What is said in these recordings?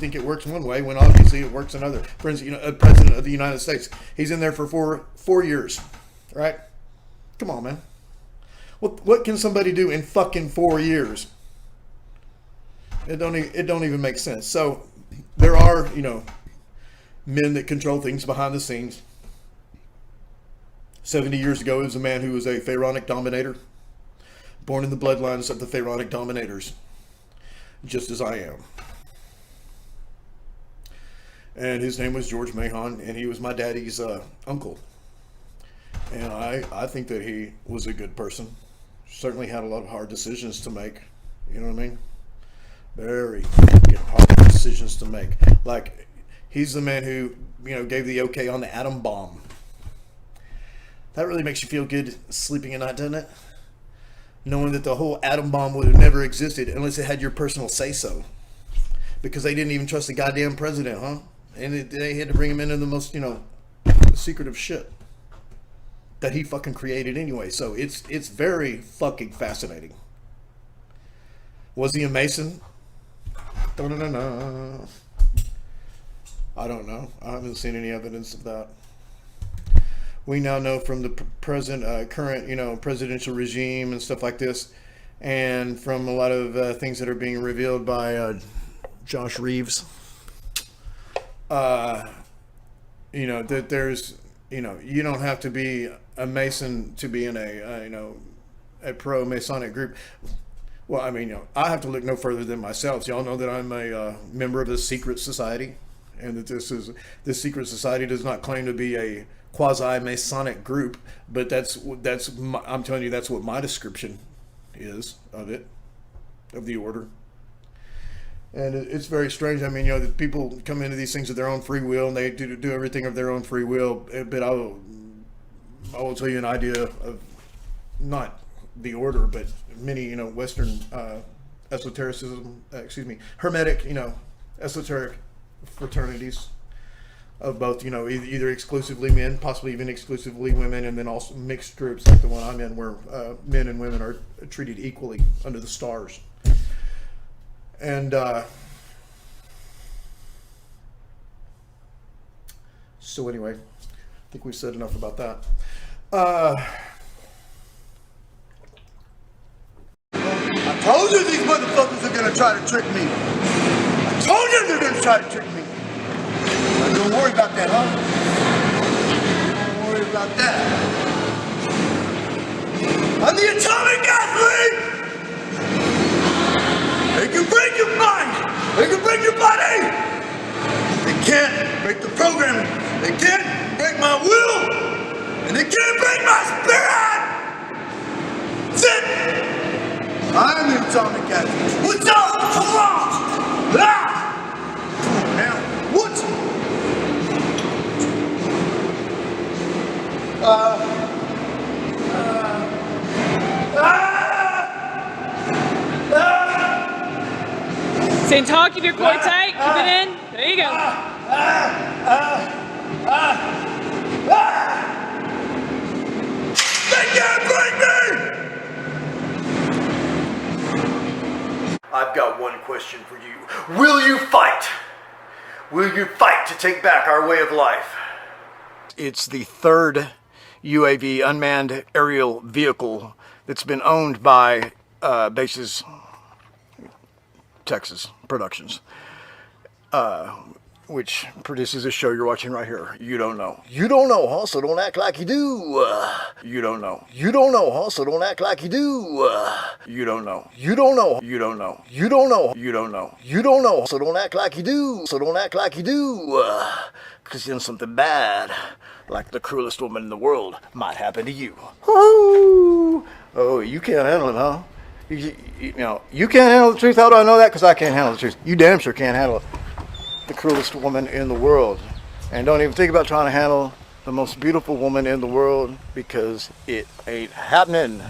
think it works one way when obviously it works another. For instance, a president of the United States, he's in there for four years, right? Come on, man. What can somebody do in fucking 4 years? It don't even make sense. So there are, men that control things behind the scenes. 70 years ago, it was a man who was a pharaonic dominator, born in the bloodlines of the pharaonic dominators, just as I am. And his name was George Mahon, and he was my daddy's uncle. And I think that he was a good person. Certainly had a lot of hard decisions to make. You know what I mean? Very fucking hard decisions to make. Like, he's the man who, gave the okay on the atom bomb. That really makes you feel good sleeping at night, doesn't it? Knowing that the whole atom bomb would have never existed unless it had your personal say-so. Because they didn't even trust the goddamn president, huh? And they had to bring him into the most, secretive shit that he fucking created anyway. So it's very fucking fascinating. Was he a Mason? Da-da-da-da. I don't know. I haven't seen any evidence of that. We now know from the current, presidential regime and stuff like this, and from a lot of things that are being revealed by Josh Reeves, that there's, you don't have to be a Mason to be in a pro-Masonic group. Well, I mean, I have to look no further than myself. Y'all know that I'm a member of a secret society, and that this secret society does not claim to be a quasi-Masonic group, but I'm telling you, that's what my description is of it, of the order. And it's very strange. I mean, that people come into these things of their own free will, and they do everything of their own free will. But I will tell you an idea of not the order, but many, Western Hermetic, esoteric fraternities of both, either exclusively men, possibly even exclusively women, and then also mixed groups like the one I'm in, where men and women are treated equally under the stars. And so anyway, I think we've said enough about that. I told you these motherfuckers are gonna try to trick me. I told you they're gonna try to trick me. Don't worry about that, huh? Don't worry about that. I'm the atomic athlete! They can break your mind! They can break your body! They can't break the programming. They can't break my will! And they can't break my spirit! That's it! I'm the atomic athlete. What's up? Come on! Ah! Now, what's Stay tall, keep your core tight, keep it in. There you go. They can't break me! I've got one question for you. Will you fight? Will you fight to take back our way of life? It's the third UAV, unmanned aerial vehicle, that's been owned by Bases Texas Productions, which produces this show you're watching right here. You don't know. You don't know, huh? So don't act like you do. You don't know. You don't know, huh? So don't act like you do. You don't know. You don't know. You don't know. You don't know. You don't know. You don't know. So don't act like you do. So don't act like you do. Because then something bad, like the cruelest woman in the world, might happen to you. Oh, you can't handle it, huh? You can't handle the truth. How do I know that? Because I can't handle the truth. You damn sure can't handle the cruelest woman in the world. And don't even think about trying to handle the most beautiful woman in the world, because it ain't happening.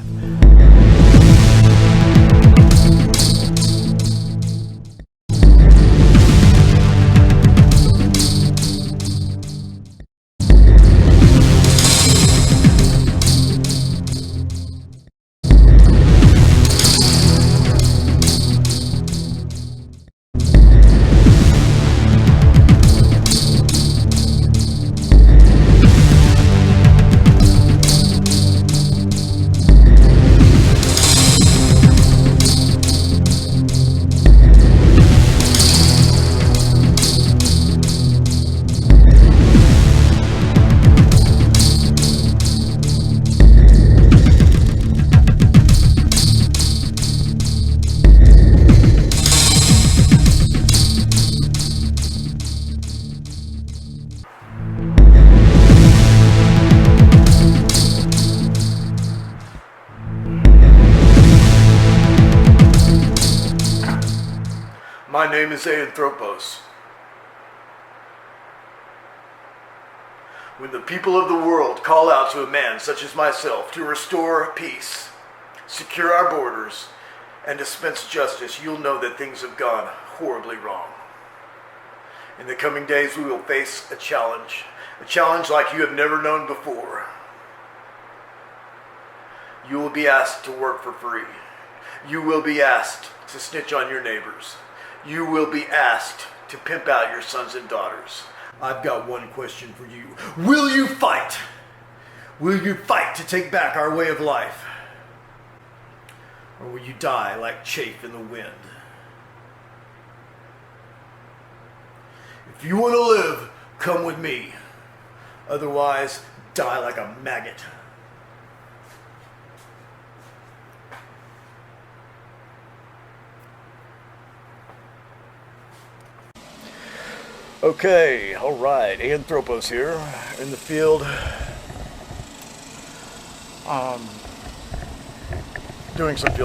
name is Ayin Thropos. When the people of the world call out to a man such as myself to restore peace, secure our borders, and dispense justice, you'll know that things have gone horribly wrong. In the coming days, we will face a challenge like you have never known before. You will be asked to work for free. You will be asked to snitch on your neighbors. You will be asked to pimp out your sons and daughters. I've got one question for you. Will you fight? Will you fight to take back our way of life? Or will you die like chaff in the wind? If you want to live, come with me. Otherwise, die like a maggot. Okay, alright, Ayin Thropos here, in the field, doing some field